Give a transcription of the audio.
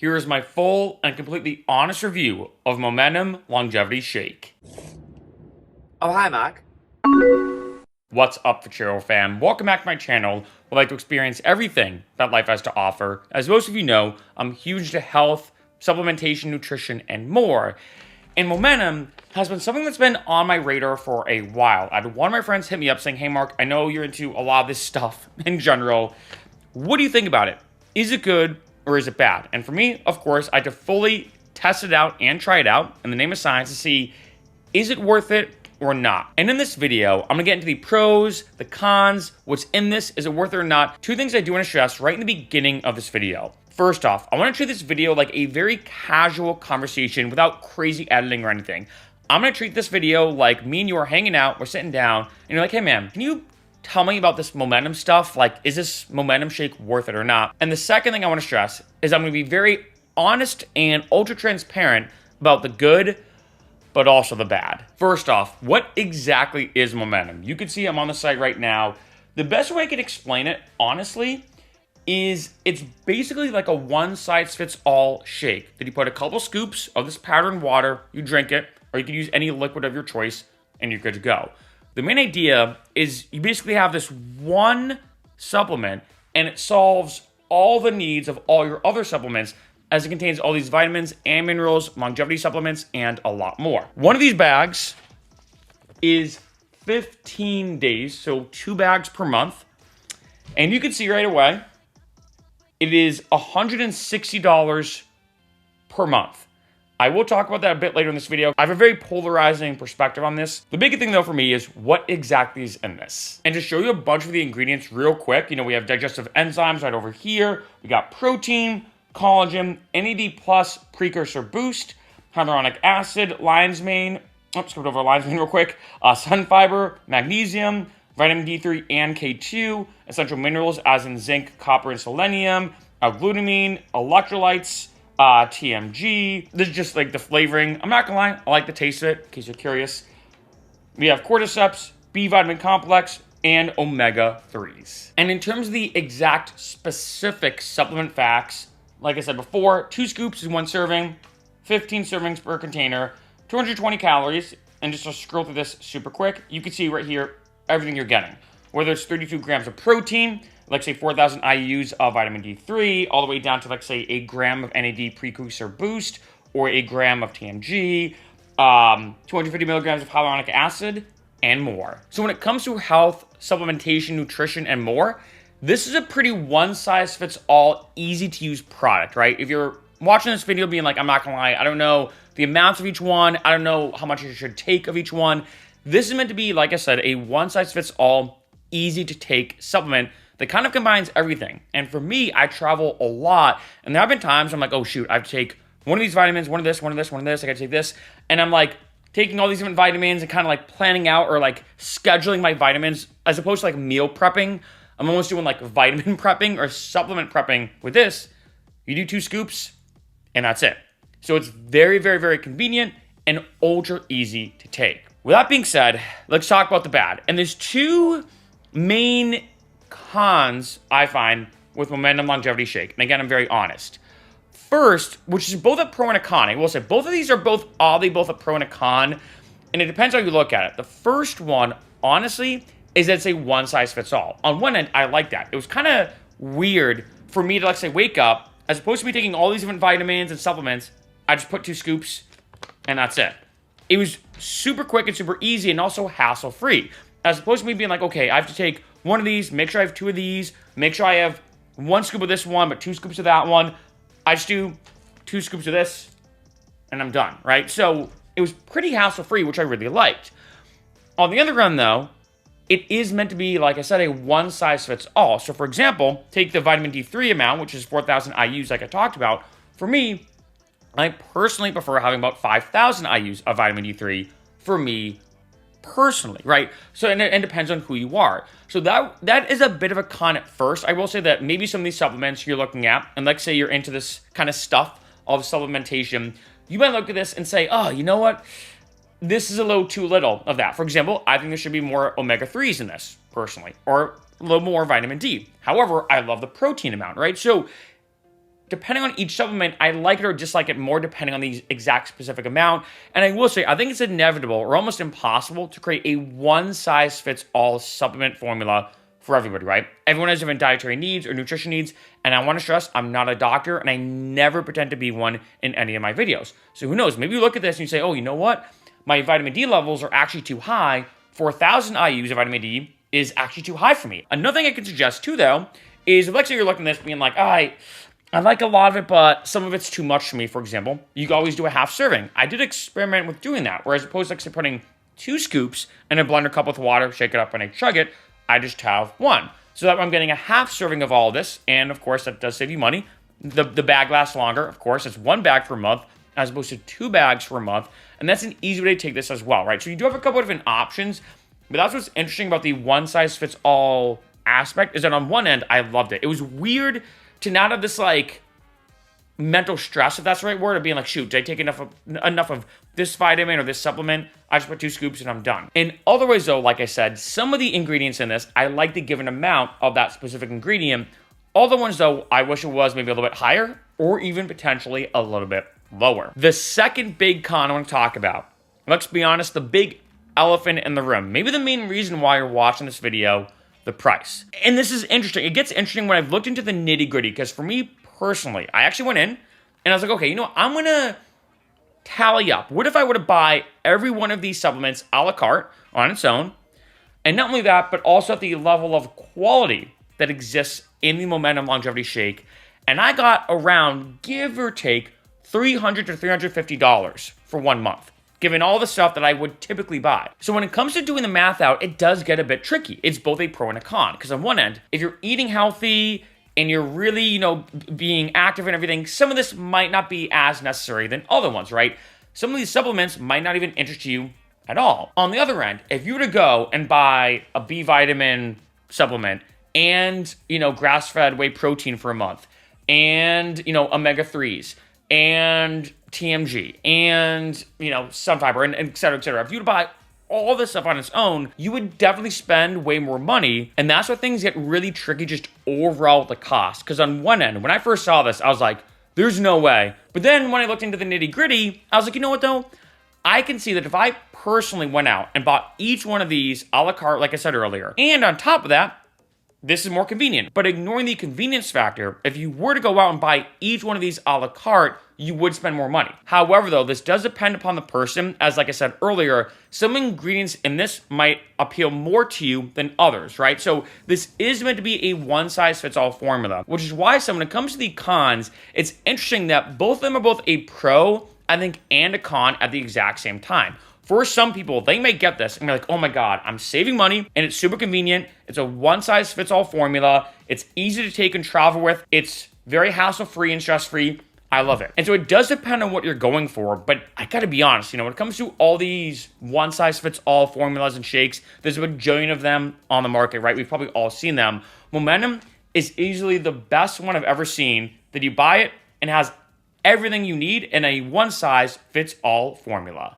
Here is my full and completely honest review of Momentum Longevity Shake. Oh, hi, Mark. What's up, Freccero fam? Welcome back to my channel, where I like to experience everything that life has to offer. As most of you know, I'm huge into health, supplementation, nutrition, and more. And Momentum has been something that's been on my radar for a while. I had one of my friends hit me up saying, hey Mark, I know you're into a lot of this stuff in general. What do you think about it? Is it good or is it bad? And for me, of course, I had to fully test it out and try it out in the name of science to see, is it worth it or not? And in this video, I'm gonna get into the pros, the cons, what's in this, is it worth it or not? Two things I do wanna stress right in the beginning of this video. First off, I wanna treat this video like a very casual conversation without crazy editing or anything. I'm gonna treat this video like me and you are hanging out, we're sitting down, and you're like, hey man, can you tell me about this momentum stuff? Like, is this momentum shake worth it or not? And the second thing I wanna stress is I'm gonna be very honest and ultra transparent about the good, but also the bad. First off, what exactly is momentum? You can see I'm on the site right now. The best way I can explain it, honestly, is it's basically like a one-size-fits-all shake that you put a couple scoops of this powder in water, you drink it, or you can use any liquid of your choice, and you're good to go. The main idea is you basically have this one supplement, and it solves all the needs of all your other supplements, as it contains all these vitamins and minerals, longevity supplements, and a lot more. One of these bags is 15 days, so 2 bags per month. And you can see right away, it is $160 per month. I will talk about that a bit later in this video. I have a very polarizing perspective on this. The big thing though for me is what exactly is in this. And to show you a bunch of the ingredients real quick, we have digestive enzymes right over here. We got protein, collagen, NAD+, precursor boost, hyaluronic acid, lion's mane, skip over lion's mane real quick, sun fiber, magnesium, vitamin D3 and K2, essential minerals as in zinc, copper, and selenium, glutamine, electrolytes, TMG. This is just like the flavoring. I'm not gonna lie, I like the taste of it, in case you're curious. We have cordyceps, B vitamin complex, and omega-3s. And in terms of the exact specific supplement facts, like I said before, 2 scoops is 1 serving, 15 servings per container, 220 calories, and just to scroll through this super quick, you can see right here everything you're getting. Whether it's 32 grams of protein, like say 4,000 IUs of vitamin D3, all the way down to like say a gram of NAD precursor boost, or a gram of TMG, 250 milligrams of hyaluronic acid, and more. So when it comes to health, supplementation, nutrition, and more, this is a pretty one-size-fits-all, easy-to-use product, right? If you're watching this video being like, I'm not gonna lie, I don't know the amounts of each one, I don't know how much you should take of each one, this is meant to be, like I said, a one-size-fits-all, easy-to-take supplement that kind of combines everything. And for me, I travel a lot, and there have been times I'm like, oh shoot, I have to take one of these vitamins, one of this, one of this, one of this, I gotta take this, and I'm like taking all these different vitamins and kind of like planning out or like scheduling my vitamins as opposed to like meal prepping. I'm almost doing like vitamin prepping or supplement prepping with this. You do 2 scoops, and that's it. So it's very, very, very convenient and ultra easy to take. With that being said, let's talk about the bad. And there's 2 main cons I find with Momentum Longevity Shake. And again, I'm very honest. First, which is both a pro and a con. I will say both of these are both a pro and a con. And it depends how you look at it. The first one, honestly, is that it's a one-size-fits-all. On one end, I like that. It was kind of weird for me to, like, say, wake up, as opposed to me taking all these different vitamins and supplements, I just put 2 scoops, and that's it. It was super quick and super easy and also hassle-free. As opposed to me being like, okay, I have to take one of these, make sure I have 2 of these, make sure I have 1 scoop of this one, but 2 scoops of that one. I just do 2 scoops of this, and I'm done, right? So it was pretty hassle-free, which I really liked. On the other hand, though, it is meant to be, like I said, a one-size-fits-all. So, for example, take the vitamin D3 amount, which is 4,000 IUs like I talked about. For me, I personally prefer having about 5,000 IUs of vitamin D3 for me personally, right? So, and it depends on who you are. So that is a bit of a con at first. I will say that maybe some of these supplements you're looking at, and let's say you're into this kind of stuff of supplementation, you might look at this and say, oh, you know what? This is a little too little of that. For example, I think there should be more omega-3s in this, personally, or a little more vitamin D. However, I love the protein amount, right? So depending on each supplement, I like it or dislike it more depending on the exact specific amount. And I will say, I think it's inevitable or almost impossible to create a one-size-fits-all supplement formula for everybody, right? Everyone has different dietary needs or nutrition needs, and I want to stress, I'm not a doctor, and I never pretend to be one in any of my videos. So who knows? Maybe you look at this and you say, oh, you know what? My vitamin D levels are actually too high. 4,000 IUs of vitamin D is actually too high for me. Another thing I can suggest too, though, is if let's say you're looking at this being like, I like a lot of it, but some of it's too much for me, for example, you can always do a half serving. I did experiment with doing that, whereas opposed to like putting 2 scoops in a blender cup with water, shake it up, and I chug it, I just have 1. So that I'm getting a half serving of all of this, and of course, that does save you money. The bag lasts longer, of course. It's 1 bag per month, as opposed to 2 bags per month, and that's an easy way to take this as well, right? So you do have a couple of different options, but that's what's interesting about the one-size-fits-all aspect, is that on one end, I loved it. It was weird to not have this, like, mental stress, if that's the right word, of being like, shoot, did I take enough of this vitamin or this supplement? I just put 2 scoops and I'm done. In other ways, though, like I said, some of the ingredients in this, I like to give an amount of that specific ingredient. Other ones, though, I wish it was maybe a little bit higher or even potentially a little bit lower. The second big con I want to talk about, let's be honest, the big elephant in the room, maybe the main reason why you're watching this video, the price. And this is interesting. It gets interesting when I've looked into the nitty gritty, because for me personally, I actually went in and I was like, okay, you know what? I'm going to tally up. What if I were to buy every one of these supplements a la carte on its own? And not only that, but also at the level of quality that exists in the Momentum Longevity Shake. And I got around, give or take, $300 to $350 for 1 month, given all the stuff that I would typically buy. So when it comes to doing the math out, it does get a bit tricky. It's both a pro and a con, because on one end, if you're eating healthy and you're really, being active and everything, some of this might not be as necessary than other ones, right? Some of these supplements might not even interest you at all. On the other end, if you were to go and buy a B vitamin supplement and, grass-fed whey protein for a month and, omega-3s and TMG and, sun fiber and et cetera, et cetera. If you were to buy all this stuff on its own, you would definitely spend way more money. And that's where things get really tricky just overall with the cost. Because on one end, when I first saw this, I was like, there's no way. But then when I looked into the nitty gritty, I was like, you know what though? I can see that if I personally went out and bought each one of these a la carte, like I said earlier, and on top of that, this is more convenient. But ignoring the convenience factor, if you were to go out and buy each one of these a la carte, you would spend more money. However, though, this does depend upon the person. As like I said earlier, some ingredients in this might appeal more to you than others, right? So this is meant to be a one-size-fits-all formula, which is why when it comes to the cons, it's interesting that both of them are both a pro, I think, and a con at the exact same time. For some people, they may get this and be like, oh my God, I'm saving money and it's super convenient. It's a one-size-fits-all formula. It's easy to take and travel with. It's very hassle-free and stress-free. I love it. And so it does depend on what you're going for, but I gotta be honest, when it comes to all these one-size-fits-all formulas and shakes, there's a bajillion of them on the market, right? We've probably all seen them. Momentum is easily the best one I've ever seen, that you buy it and it has everything you need in a one-size-fits-all formula.